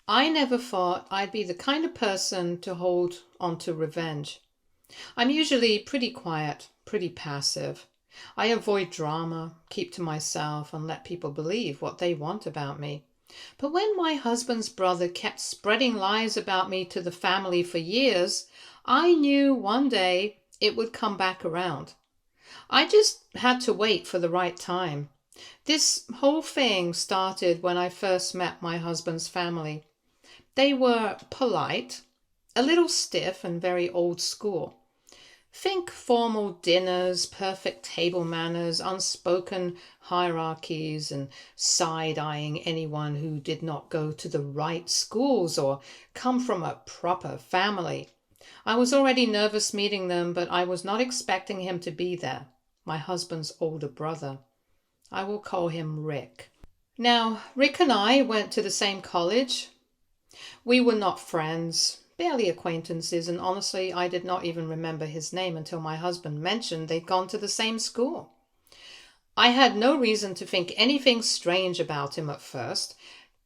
I never thought I'd be the kind of person to hold on to revenge. I'm usually pretty quiet, pretty passive. I avoid drama, keep to myself, and let people believe what they want about me. But when my husband's brother kept spreading lies about me to the family for years, I knew one day it would come back around. I just had to wait for the right time. This whole thing started when I first met my husband's family. They were polite, a little stiff, and very old school. Think formal dinners, perfect table manners, unspoken hierarchies, and side eyeing anyone who did not go to the right schools or come from a proper family. I was already nervous meeting them, but I was not expecting him to be there, my husband's older brother. I will call him Rick. Now, Rick and I went to the same college. We were not friends, barely acquaintances, and honestly, I did not even remember his name until my husband mentioned they'd gone to the same school. I had no reason to think anything strange about him at first.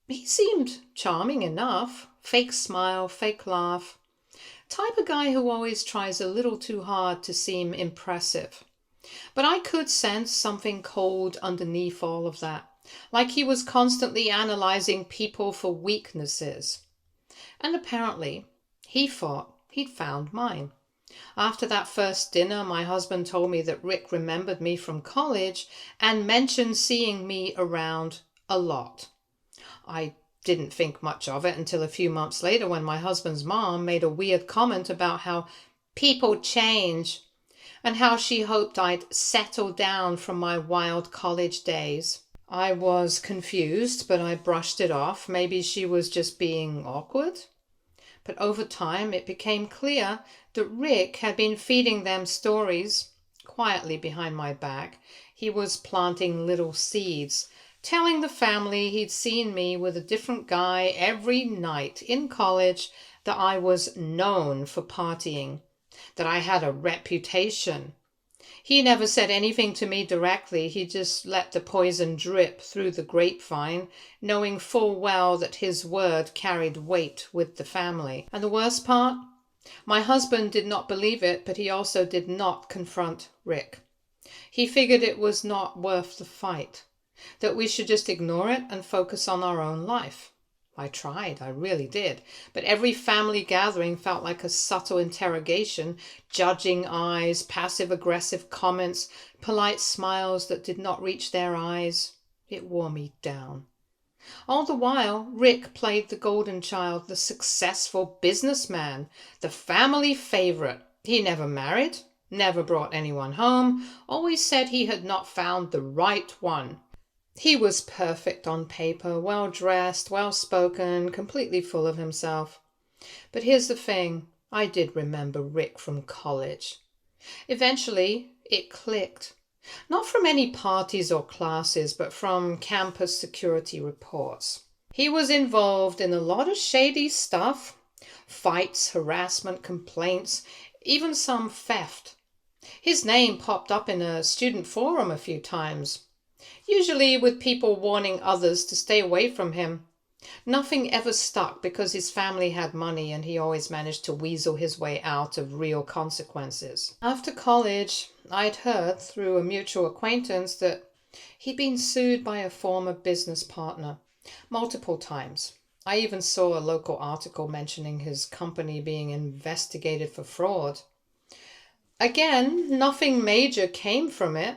He seemed charming enough. Fake smile, fake laugh. Type of guy who always tries a little too hard to seem impressive. But I could sense something cold underneath all of that, like he was constantly analyzing people for weaknesses. And apparently, he thought he'd found mine. After that first dinner, my husband told me that Rick remembered me from college and mentioned seeing me around a lot. I didn't think much of it until a few months later when my husband's mom made a weird comment about how people change and how she hoped I'd settle down from my wild college days. I was confused, but I brushed it off. Maybe she was just being awkward. But over time, it became clear that Rick had been feeding them stories quietly behind my back. He was planting little seeds, telling the family he'd seen me with a different guy every night in college, that I was known for partying, that I had a reputation. He never said anything to me directly. He just let the poison drip through the grapevine, knowing full well that his word carried weight with the family. And the worst part? My husband did not believe it, but he also did not confront Rick. He figured it was not worth the fight, that we should just ignore it and focus on our own life. I tried, I really did. But every family gathering felt like a subtle interrogation, judging eyes, passive-aggressive comments, polite smiles that did not reach their eyes. It wore me down. All the while, Rick played the golden child, the successful businessman, the family favorite. He never married, never brought anyone home, always said he had not found the right one. He was perfect on paper, well-dressed, well-spoken, completely full of himself. But here's the thing, I did remember Rick from college. Eventually, it clicked. Not from any parties or classes, but from campus security reports. He was involved in a lot of shady stuff, fights, harassment, complaints, even some theft. His name popped up in a student forum a few times, usually with people warning others to stay away from him. Nothing ever stuck because his family had money and he always managed to weasel his way out of real consequences. After college, I'd heard through a mutual acquaintance that he'd been sued by a former business partner multiple times. I even saw a local article mentioning his company being investigated for fraud. Again, nothing major came from it,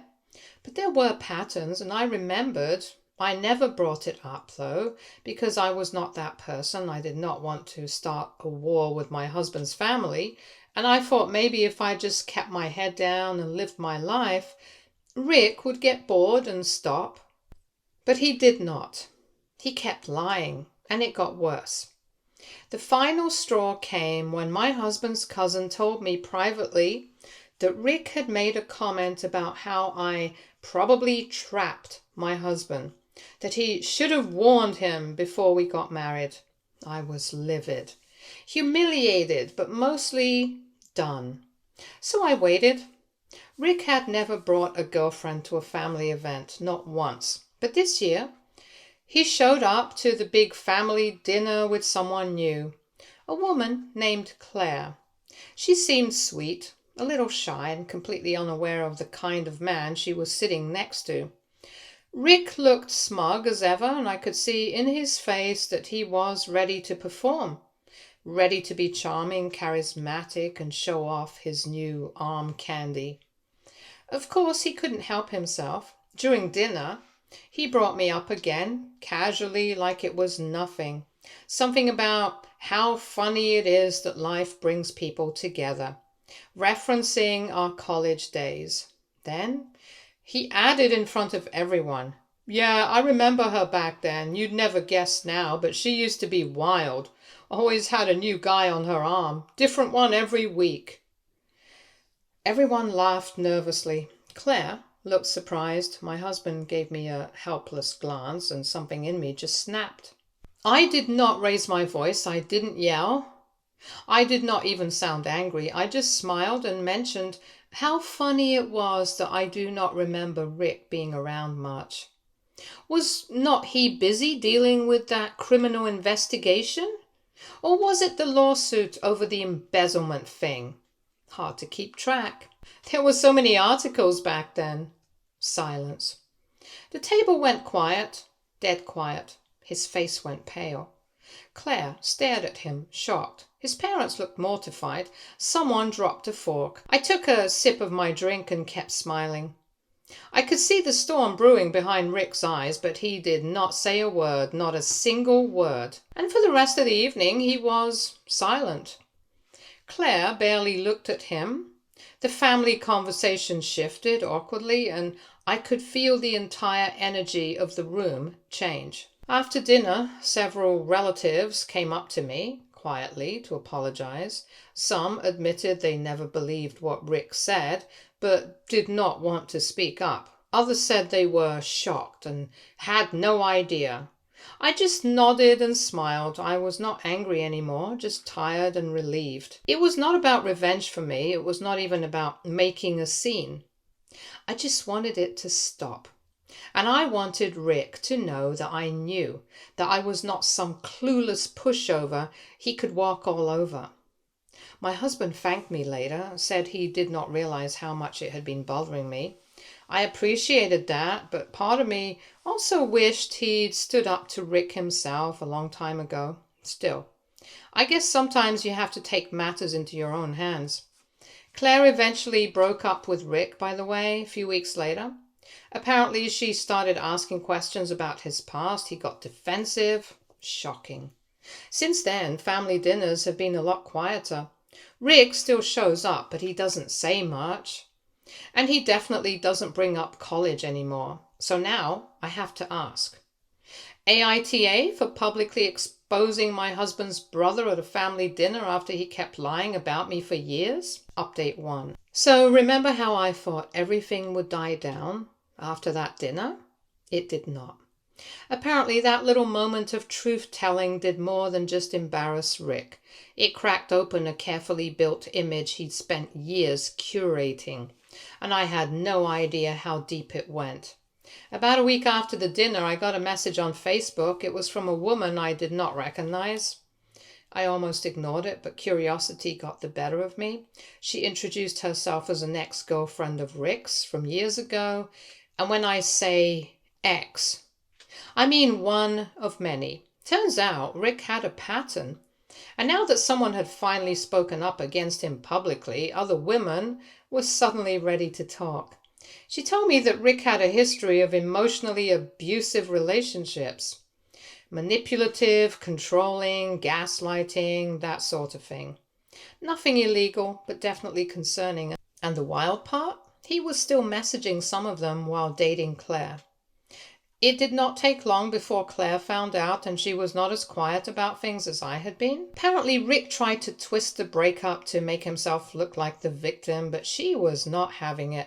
but there were patterns, and I remembered. I never brought it up, though, because I was not that person. I did not want to start a war with my husband's family, and I thought maybe if I just kept my head down and lived my life, Rick would get bored and stop. But he did not. He kept lying, and it got worse. The final straw came when my husband's cousin told me privately that Rick had made a comment about how I probably trapped my husband, that he should have warned him before we got married. I was livid, humiliated, but mostly done. So I waited. Rick had never brought a girlfriend to a family event, not once. But this year, He showed up to the big family dinner with someone new, a woman named Claire. She seemed sweet, a little shy, and completely unaware of the kind of man she was sitting next to. Rick looked smug as ever, and I could see in his face that he was ready to perform, ready to be charming, charismatic, and show off his new arm candy. Of course, he couldn't help himself. During dinner, he brought me up again, casually, like it was nothing. Something about how funny it is that life brings people together, referencing our college days. Then he added in front of everyone, "Yeah, I remember her back then. You'd never guess now, but she used to be wild. Always had a new guy on her arm. Different one every week." Everyone laughed nervously. Claire looked surprised. My husband gave me a helpless glance, and something in me just snapped. I did not raise my voice. I didn't yell. I did not even sound angry. I just smiled and mentioned how funny it was that I do not remember Rick being around much. Was not he busy dealing with that criminal investigation? Or was it the lawsuit over the embezzlement thing? Hard to keep track. There were so many articles back then. Silence. The table went quiet, dead quiet. His face went pale. Claire stared at him, shocked. His parents looked mortified. Someone dropped a fork. I took a sip of my drink and kept smiling. I could see the storm brewing behind Rick's eyes, but he did not say a word, not a single word. And for the rest of the evening he was silent. Claire barely looked at him. The family conversation shifted awkwardly, and I could feel the entire energy of the room change. After dinner, several relatives came up to me, quietly, to apologize. Some admitted they never believed what Rick said, but did not want to speak up. Others said they were shocked and had no idea. I just nodded and smiled. I was not angry anymore, just tired and relieved. It was not about revenge for me. It was not even about making a scene. I just wanted it to stop. And I wanted Rick to know that I knew, that I was not some clueless pushover he could walk all over. My husband thanked me later, said he did not realize how much it had been bothering me. I appreciated that, but part of me also wished he'd stood up to Rick himself a long time ago. Still, I guess sometimes you have to take matters into your own hands. Claire eventually broke up with Rick, by the way, a few weeks later. Apparently she started asking questions about his past. He got defensive. Shocking. Since then, family dinners have been a lot quieter. Rick still shows up, but he doesn't say much. And he definitely doesn't bring up college anymore. So now I have to ask. AITA for publicly exposing my husband's brother at a family dinner after he kept lying about me for years? Update 1. So remember how I thought everything would die down after that dinner? It did not. Apparently that little moment of truth-telling did more than just embarrass Rick. It cracked open a carefully built image he'd spent years curating, and I had no idea how deep it went. About a week after the dinner, I got a message on Facebook. It was from a woman I did not recognize. I almost ignored it, but curiosity got the better of me. She introduced herself as an ex-girlfriend of Rick's from years ago, and when I say ex, I mean one of many. Turns out Rick had a pattern. And now that someone had finally spoken up against him publicly, other women were suddenly ready to talk. She told me that Rick had a history of emotionally abusive relationships. Manipulative, controlling, gaslighting, that sort of thing. Nothing illegal, but definitely concerning. And the wild part? He was still messaging some of them while dating Claire. It did not take long before Claire found out, and she was not as quiet about things as I had been. Apparently Rick tried to twist the breakup to make himself look like the victim, but she was not having it.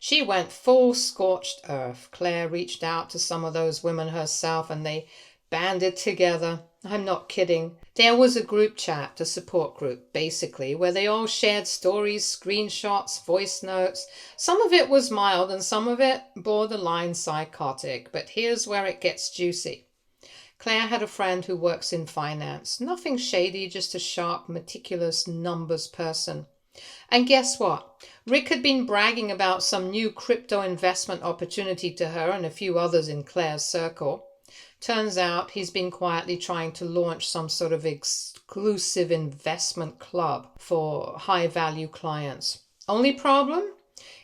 She went full scorched earth. Claire reached out to some of those women herself, and they banded together. I'm not kidding. There was a group chat, a support group, basically, where they all shared stories, screenshots, voice notes. Some of it was mild and some of it borderline psychotic, but here's where it gets juicy. Claire had a friend who works in finance. Nothing shady, just a sharp, meticulous numbers person. And guess what? Rick had been bragging about some new crypto investment opportunity to her and a few others in Claire's circle. Turns out he's been quietly trying to launch some sort of exclusive investment club for high-value clients. Only problem?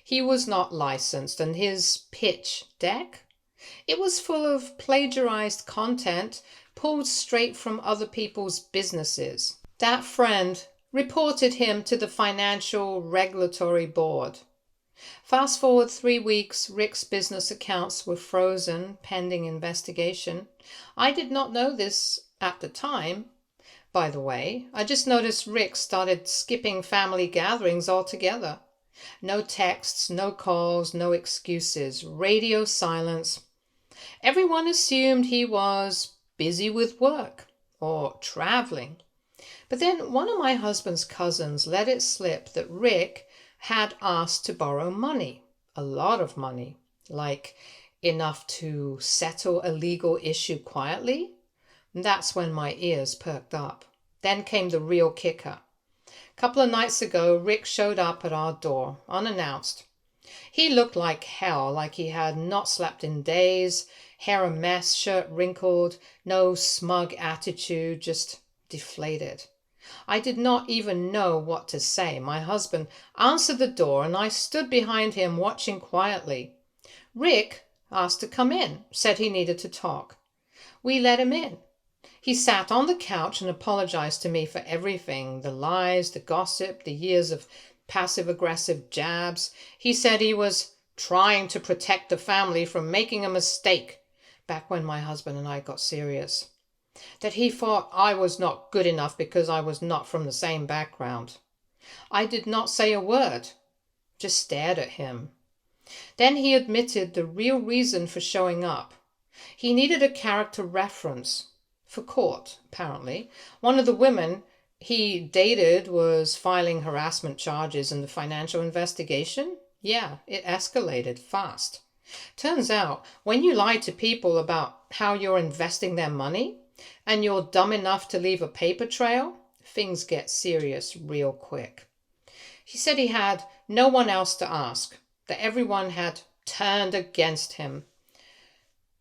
He was not licensed, and his pitch deck? It was full of plagiarized content pulled straight from other people's businesses. That friend reported him to the Financial Regulatory Board. Fast forward 3 weeks, Rick's business accounts were frozen pending investigation. I did not know this at the time, by the way. I just noticed Rick started skipping family gatherings altogether. No texts, no calls, no excuses. Radio silence. Everyone assumed he was busy with work or traveling. But then one of my husband's cousins let it slip that Rick had asked to borrow money, a lot of money, like enough to settle a legal issue quietly. And that's when my ears perked up. Then came the real kicker. A couple of nights ago, Rick showed up at our door, unannounced. He looked like hell, like he had not slept in days, hair a mess, shirt wrinkled, no smug attitude, just deflated. I did not even know what to say. My husband answered the door and I stood behind him watching quietly. Rick asked to come in, said he needed to talk. We let him in. He sat on the couch and apologized to me for everything, the lies, the gossip, the years of passive-aggressive jabs. He said he was trying to protect the family from making a mistake back when my husband and I got serious. That he thought I was not good enough because I was not from the same background. I did not say a word, just stared at him. Then he admitted the real reason for showing up. He needed a character reference for court, apparently. One of the women he dated was filing harassment charges in the financial investigation. Yeah, it escalated fast. Turns out, when you lie to people about how you're investing their money, and you're dumb enough to leave a paper trail, things get serious real quick. He said he had no one else to ask, that everyone had turned against him.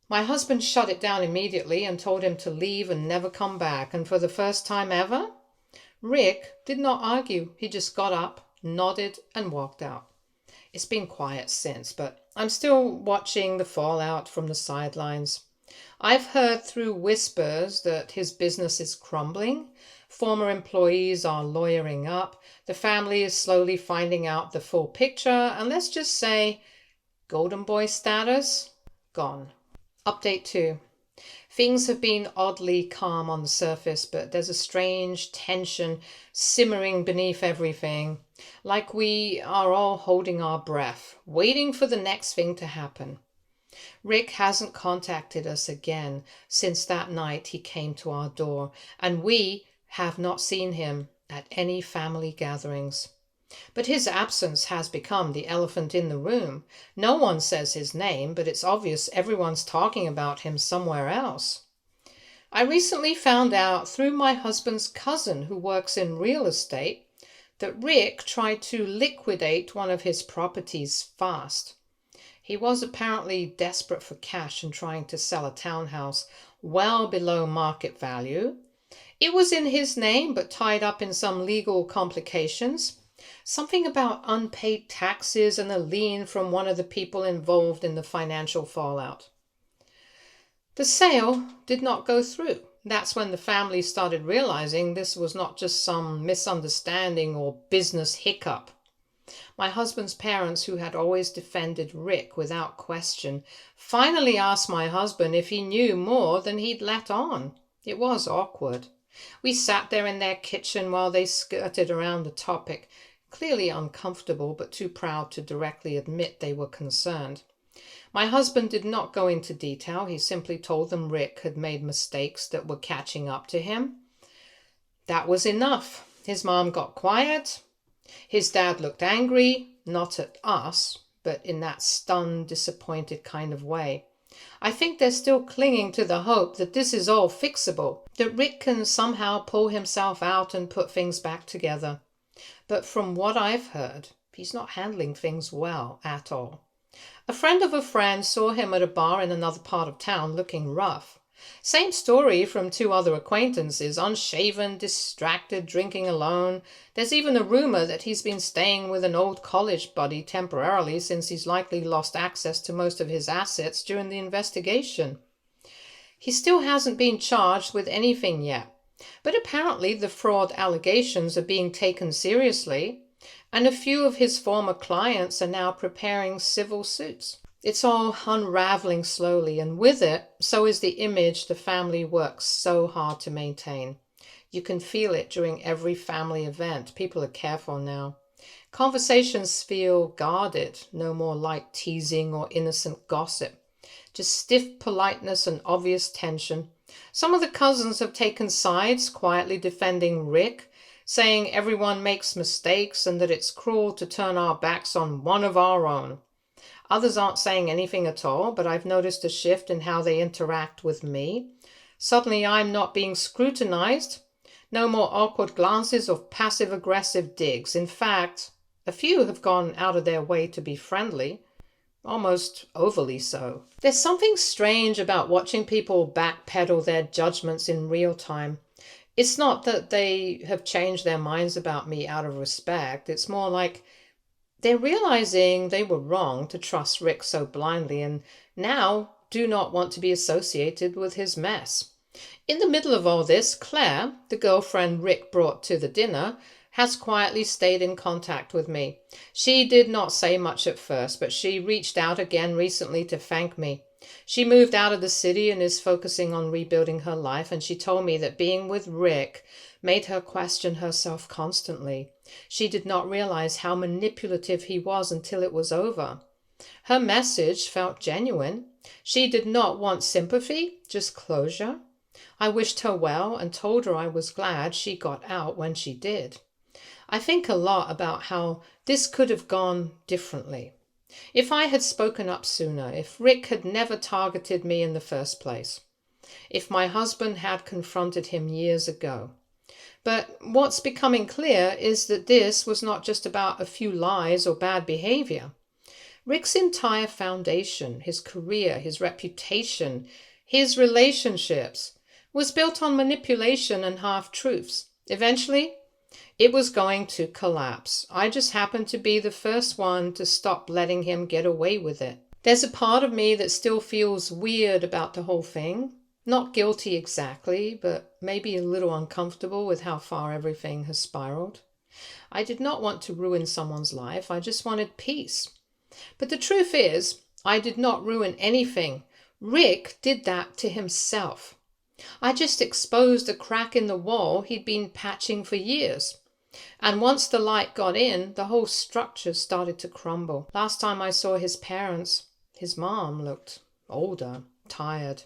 My husband shut it down immediately and told him to leave and never come back, and for the first time ever, Rick did not argue. He just got up, nodded, and walked out. It's been quiet since, but I'm still watching the fallout from the sidelines. I've heard through whispers that his business is crumbling. Former employees are lawyering up. The family is slowly finding out the full picture. And let's just say, golden boy status, gone. Update 2. Things have been oddly calm on the surface, but there's a strange tension simmering beneath everything. Like we are all holding our breath, waiting for the next thing to happen. Rick hasn't contacted us again since that night he came to our door, and we have not seen him at any family gatherings. But his absence has become the elephant in the room. No one says his name, but it's obvious everyone's talking about him somewhere else. I recently found out through my husband's cousin who works in real estate that Rick tried to liquidate one of his properties fast. He was apparently desperate for cash and trying to sell a townhouse well below market value. It was in his name but tied up in some legal complications. Something about unpaid taxes and a lien from one of the people involved in the financial fallout. The sale did not go through. That's when the family started realizing this was not just some misunderstanding or business hiccup. My husband's parents, who had always defended Rick without question, finally asked my husband if he knew more than he'd let on. It was awkward. We sat there in their kitchen while they skirted around the topic, clearly uncomfortable but too proud to directly admit they were concerned. My husband did not go into detail. He simply told them Rick had made mistakes that were catching up to him. That was enough. His mom got quiet. His dad looked angry, not at us, but in that stunned, disappointed kind of way. I think they're still clinging to the hope that this is all fixable, that Rick can somehow pull himself out and put things back together. But from what I've heard, he's not handling things well at all. A friend of a friend saw him at a bar in another part of town looking rough. Same story from two other acquaintances, unshaven, distracted, drinking alone. There's even a rumor that he's been staying with an old college buddy temporarily since he's likely lost access to most of his assets during the investigation. He still hasn't been charged with anything yet, but apparently the fraud allegations are being taken seriously, and a few of his former clients are now preparing civil suits. It's all unraveling slowly, and with it, so is the image the family works so hard to maintain. You can feel it during every family event. People are careful now. Conversations feel guarded, no more light teasing or innocent gossip. Just stiff politeness and obvious tension. Some of the cousins have taken sides, quietly defending Rick, saying everyone makes mistakes and that it's cruel to turn our backs on one of our own. Others aren't saying anything at all, but I've noticed a shift in how they interact with me. Suddenly I'm not being scrutinized. No more awkward glances or passive-aggressive digs. In fact, a few have gone out of their way to be friendly, almost overly so. There's something strange about watching people backpedal their judgments in real time. It's not that they have changed their minds about me out of respect. It's more like they're realizing they were wrong to trust Rick so blindly and now do not want to be associated with his mess. In the middle of all this, Claire, the girlfriend Rick brought to the dinner, has quietly stayed in contact with me. She did not say much at first, but she reached out again recently to thank me. She moved out of the city and is focusing on rebuilding her life, and she told me that being with Rick made her question herself constantly. She did not realize how manipulative he was until it was over. Her message felt genuine. She did not want sympathy, just closure. I wished her well and told her I was glad she got out when she did. I think a lot about how this could have gone differently. If I had spoken up sooner, if Rick had never targeted me in the first place, if my husband had confronted him years ago. But what's becoming clear is that this was not just about a few lies or bad behavior. Rick's entire foundation, his career, his reputation, his relationships, was built on manipulation and half-truths. Eventually, it was going to collapse. I just happened to be the first one to stop letting him get away with it. There's a part of me that still feels weird about the whole thing. Not guilty exactly, but maybe a little uncomfortable with how far everything has spiraled. I did not want to ruin someone's life. I just wanted peace. But the truth is, I did not ruin anything. Rick did that to himself. I just exposed a crack in the wall he'd been patching for years. And once the light got in, the whole structure started to crumble. Last time I saw his parents, his mom looked older, tired,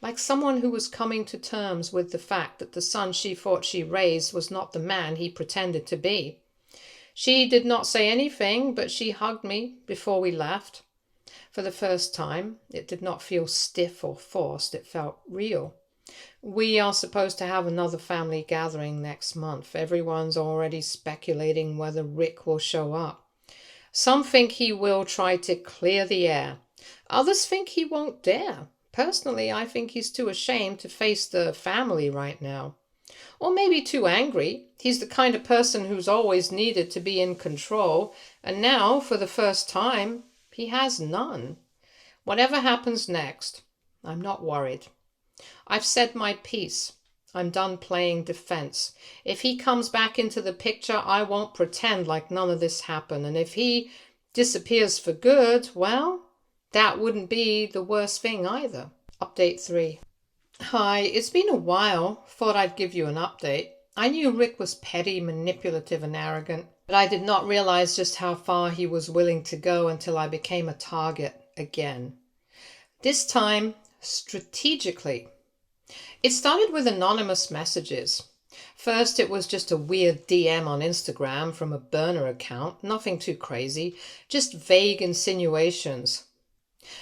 like someone who was coming to terms with the fact that the son she thought she raised was not the man he pretended to be. She did not say anything, but she hugged me before we left. For the first time, it did not feel stiff or forced. It felt real. We are supposed to have another family gathering next month. Everyone's already speculating whether Rick will show up. Some think he will try to clear the air. Others think he won't dare. Personally, I think he's too ashamed to face the family right now. Or maybe too angry. He's the kind of person who's always needed to be in control, and now, for the first time, he has none. Whatever happens next, I'm not worried. I've said my piece. I'm done playing defense. If he comes back into the picture, I won't pretend like none of this happened. And if he disappears for good, well, that wouldn't be the worst thing either. Update 3. Hi, it's been a while. Thought I'd give you an update. I knew Rick was petty, manipulative, and arrogant, but I did not realize just how far he was willing to go until I became a target. again. This time, strategically. It started with anonymous messages. First, it was just a weird DM on Instagram from a burner account, nothing too crazy, just vague insinuations.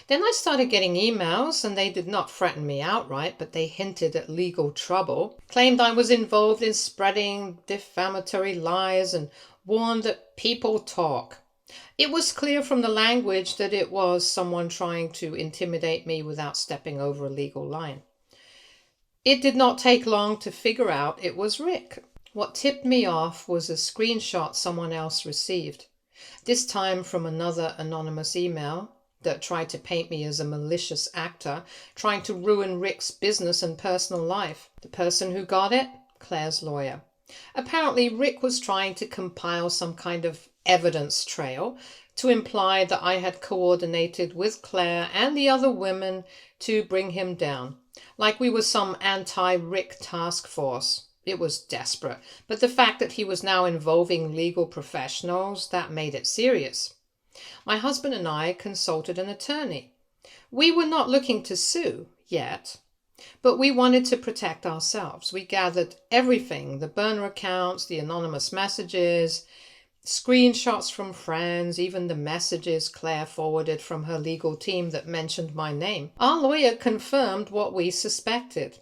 Then I started getting emails, and they did not threaten me outright, but they hinted at legal trouble, claimed I was involved in spreading defamatory lies, and warned that people talk. It was clear from the language that it was someone trying to intimidate me without stepping over a legal line. It did not take long to figure out it was Rick. What tipped me off was a screenshot someone else received, this time from another anonymous email that tried to paint me as a malicious actor trying to ruin Rick's business and personal life. The person who got it? Claire's lawyer. Apparently, Rick was trying to compile some kind of evidence trail to imply that I had coordinated with Claire and the other women to bring him down, like we were some anti-Rick task force. It was desperate, but the fact that he was now involving legal professionals, that made it serious. My husband and I consulted an attorney. We were not looking to sue yet, but we wanted to protect ourselves. We gathered everything, the burner accounts, the anonymous messages, screenshots from friends, even the messages Claire forwarded from her legal team that mentioned my name. Our lawyer confirmed what we suspected.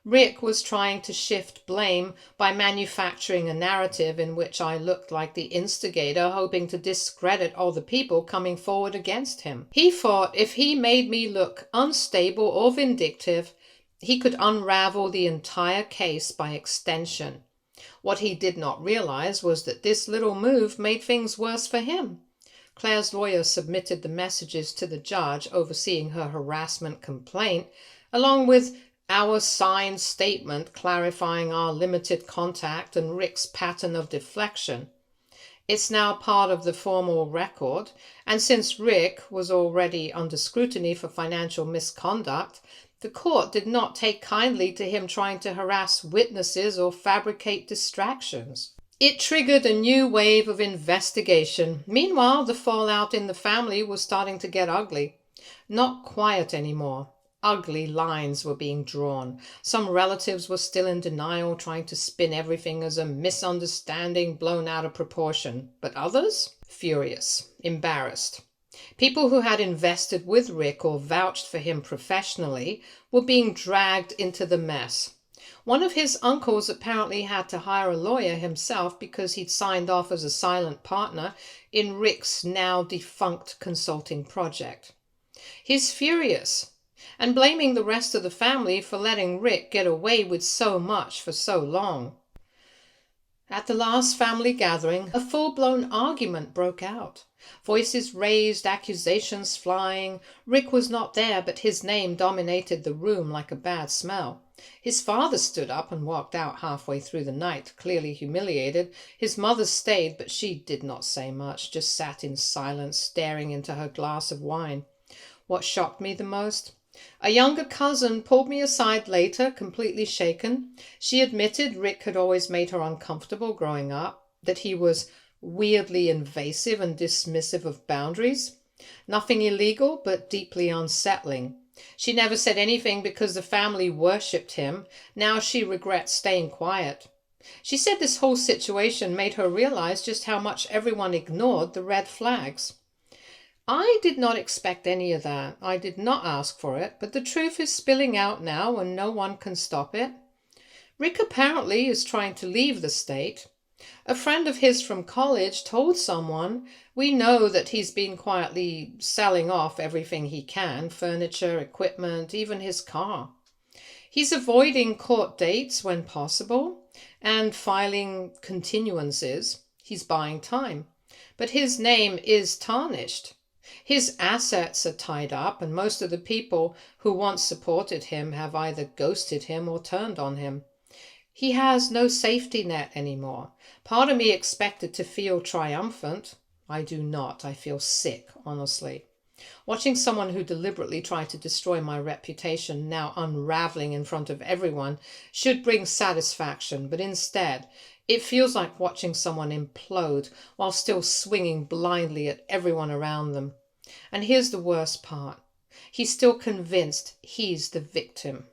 Rick was trying to shift blame by manufacturing a narrative in which I looked like the instigator, hoping to discredit all the people coming forward against him. He thought if he made me look unstable or vindictive, he could unravel the entire case by extension. What he did not realize was that this little move made things worse for him. Claire's lawyer submitted the messages to the judge overseeing her harassment complaint, along with our signed statement clarifying our limited contact and Rick's pattern of deflection. It's now part of the formal record, and since Rick was already under scrutiny for financial misconduct, the court did not take kindly to him trying to harass witnesses or fabricate distractions. It triggered a new wave of investigation. Meanwhile, the fallout in the family was starting to get ugly. Not quiet anymore. Ugly lines were being drawn. Some relatives were still in denial, trying to spin everything as a misunderstanding blown out of proportion. But others? Furious, embarrassed. People who had invested with Rick or vouched for him professionally were being dragged into the mess. One of his uncles apparently had to hire a lawyer himself because he'd signed off as a silent partner in Rick's now defunct consulting project. He's furious and blaming the rest of the family for letting Rick get away with so much for so long. At the last family gathering, a full-blown argument broke out. Voices raised, accusations flying. Rick was not there, but his name dominated the room like a bad smell. His father stood up and walked out halfway through the night, clearly humiliated. His mother stayed, but she did not say much, just sat in silence, staring into her glass of wine. What shocked me the most? A younger cousin pulled me aside later, completely shaken. She admitted Rick had always made her uncomfortable growing up, that he was weirdly invasive and dismissive of boundaries. Nothing illegal, but deeply unsettling. She never said anything because the family worshipped him. Now she regrets staying quiet. She said this whole situation made her realize just how much everyone ignored the red flags. I did not expect any of that. I did not ask for it, but the truth is spilling out now and no one can stop it. Rick apparently is trying to leave the state. A friend of his from college told someone, we know that he's been quietly selling off everything he can, furniture, equipment, even his car. He's avoiding court dates when possible and filing continuances. He's buying time. But his name is tarnished. His assets are tied up, and most of the people who once supported him have either ghosted him or turned on him. He has no safety net anymore. Part of me expected to feel triumphant. I do not. I feel sick, honestly. Watching someone who deliberately tried to destroy my reputation now unraveling in front of everyone should bring satisfaction, but instead, it feels like watching someone implode while still swinging blindly at everyone around them. And here's the worst part. He's still convinced he's the victim.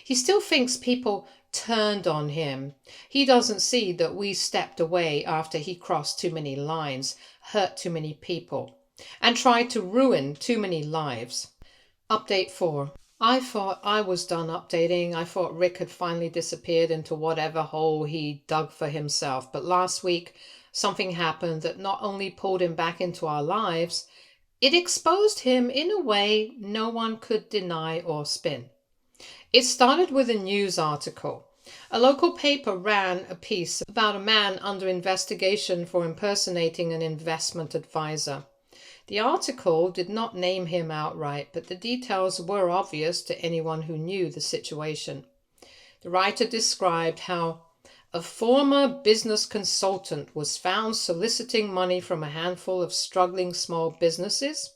He still thinks people turned on him. He doesn't see that we stepped away after he crossed too many lines, hurt too many people, and tried to ruin too many lives. Update 4. I thought I was done updating. I thought Rick had finally disappeared into whatever hole he dug for himself. But last week, something happened that not only pulled him back into our lives, it exposed him in a way no one could deny or spin. It started with a news article. A local paper ran a piece about a man under investigation for impersonating an investment advisor. The article did not name him outright, but the details were obvious to anyone who knew the situation. The writer described how a former business consultant was found soliciting money from a handful of struggling small businesses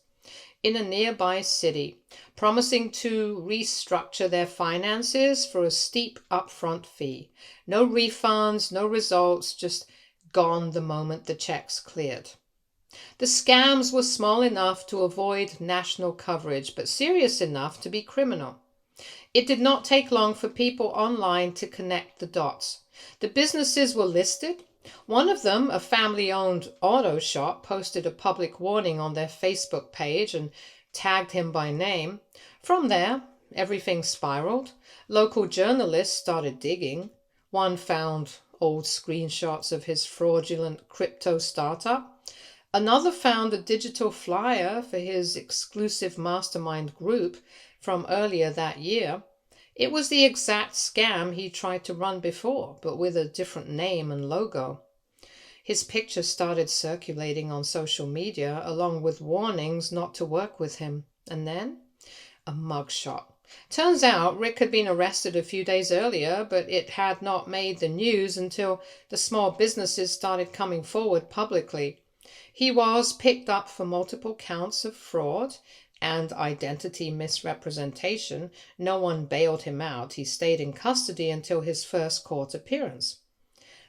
in a nearby city, promising to restructure their finances for a steep upfront fee. No refunds, no results, just gone the moment the checks cleared. The scams were small enough to avoid national coverage, but serious enough to be criminal. It did not take long for people online to connect the dots. The businesses were listed. One of them, a family-owned auto shop, posted a public warning on their Facebook page and tagged him by name. From there, everything spiraled. Local journalists started digging. One found old screenshots of his fraudulent crypto startup. Another found a digital flyer for his exclusive mastermind group from earlier that year. It was the exact scam he tried to run before, but with a different name and logo. His picture started circulating on social media, along with warnings not to work with him. And then, a mugshot. Turns out Rick had been arrested a few days earlier, but it had not made the news until the small businesses started coming forward publicly. He was picked up for multiple counts of fraud and identity misrepresentation. No one bailed him out. He stayed in custody until his first court appearance.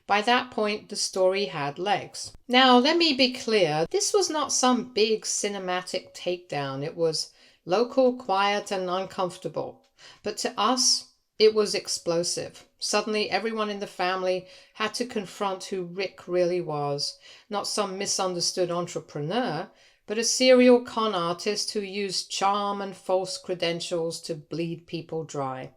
By that point, the story had legs. Now, let me be clear. This was not some big cinematic takedown. It was local, quiet, and uncomfortable. But to us, it was explosive. Suddenly, everyone in the family had to confront who Rick really was. Not some misunderstood entrepreneur, but a serial con artist who used charm and false credentials to bleed people dry.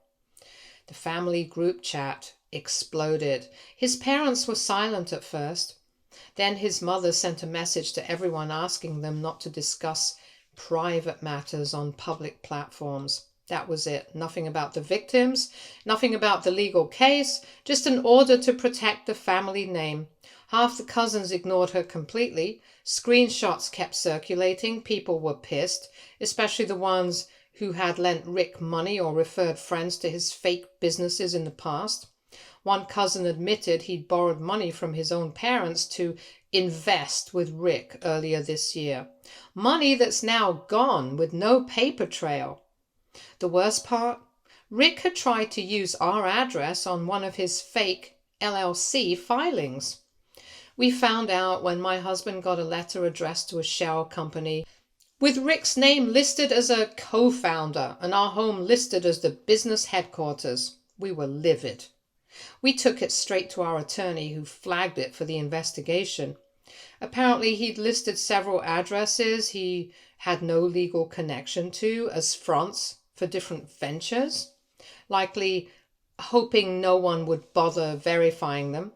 The family group chat exploded. His parents were silent at first. Then his mother sent a message to everyone asking them not to discuss private matters on public platforms. That was it. Nothing about the victims, nothing about the legal case, just an order to protect the family name. Half the cousins ignored her completely. Screenshots kept circulating. People were pissed, especially the ones who had lent Rick money or referred friends to his fake businesses in the past. One cousin admitted he'd borrowed money from his own parents to invest with Rick earlier this year. Money that's now gone with no paper trail. The worst part? Rick had tried to use our address on one of his fake LLC filings. We found out when my husband got a letter addressed to a shell company with Rick's name listed as a co-founder and our home listed as the business headquarters. We were livid. We took it straight to our attorney, who flagged it for the investigation. Apparently, he'd listed several addresses he had no legal connection to as fronts for different ventures, likely hoping no one would bother verifying them.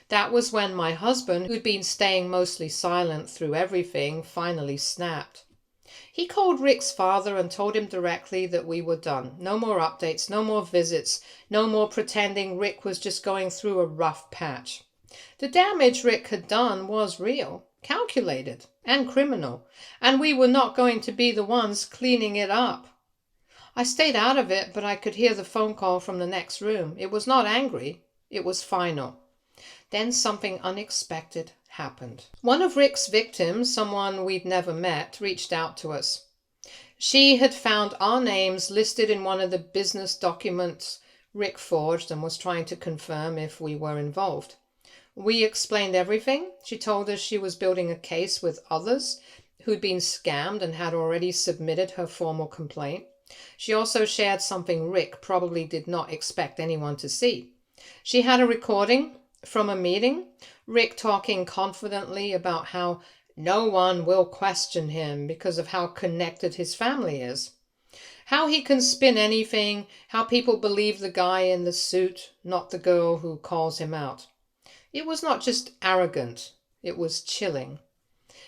That was when my husband, who'd been staying mostly silent through everything, finally snapped. He called Rick's father and told him directly that we were done. No more updates, no more visits, no more pretending Rick was just going through a rough patch. The damage Rick had done was real, calculated, and criminal, and we were not going to be the ones cleaning it up. I stayed out of it, but I could hear the phone call from the next room. It was not angry. It was final. Then something unexpected happened. One of Rick's victims, someone we'd never met, reached out to us. She had found our names listed in one of the business documents Rick forged and was trying to confirm if we were involved. We explained everything. She told us she was building a case with others who'd been scammed and had already submitted her formal complaint. She also shared something Rick probably did not expect anyone to see. She had a recording from a meeting, Rick talking confidently about how no one will question him because of how connected his family is. How he can spin anything, how people believe the guy in the suit, not the girl who calls him out. It was not just arrogant, it was chilling.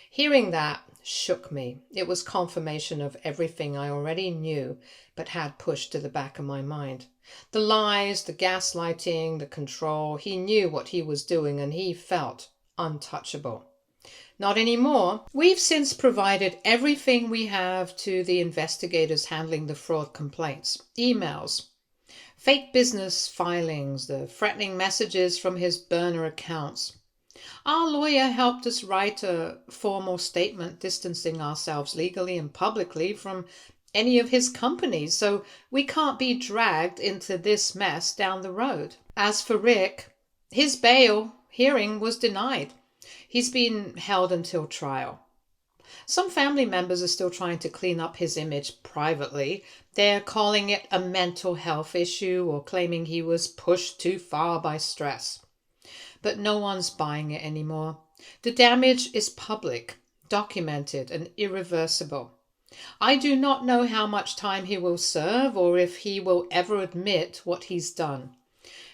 Hearing that shook me. It was confirmation of everything I already knew but had pushed to the back of my mind. The lies, the gaslighting, the control. He knew what he was doing and he felt untouchable. Not anymore. We've since provided everything we have to the investigators handling the fraud complaints. Emails, fake business filings, the threatening messages from his burner accounts. Our lawyer helped us write a formal statement distancing ourselves legally and publicly from any of his companies, so we can't be dragged into this mess down the road. As for Rick, his bail hearing was denied. He's been held until trial. Some family members are still trying to clean up his image privately. They're calling it a mental health issue or claiming he was pushed too far by stress. But no one's buying it anymore. The damage is public, documented, and irreversible. I do not know how much time he will serve or if he will ever admit what he's done.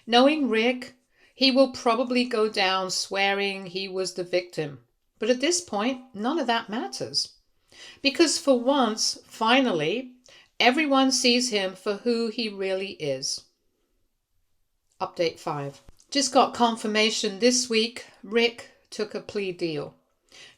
Knowing Rick, he will probably go down swearing he was the victim. But at this point, none of that matters. Because for once, finally, everyone sees him for who he really is. Update 5. Just got confirmation this week, Rick took a plea deal.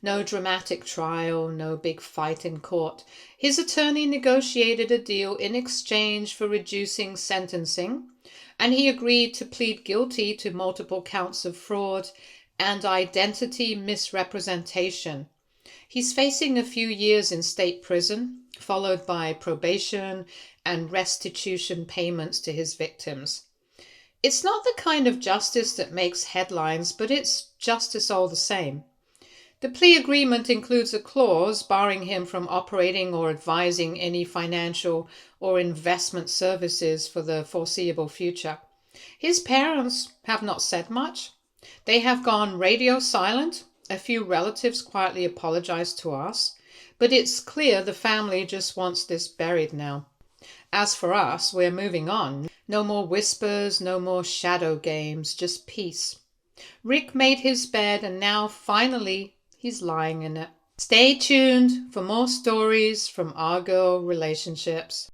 No dramatic trial, no big fight in court. His attorney negotiated a deal in exchange for reducing sentencing, and he agreed to plead guilty to multiple counts of fraud and identity misrepresentation. He's facing a few years in state prison, followed by probation and restitution payments to his victims. It's not the kind of justice that makes headlines, but it's justice all the same. The plea agreement includes a clause barring him from operating or advising any financial or investment services for the foreseeable future. His parents have not said much. They have gone radio silent. A few relatives quietly apologized to us, but it's clear the family just wants this buried now. As for us, we're moving on. No more whispers, no more shadow games, just peace. Rick made his bed and now finally he's lying in it. Stay tuned for more stories from our girl relationships.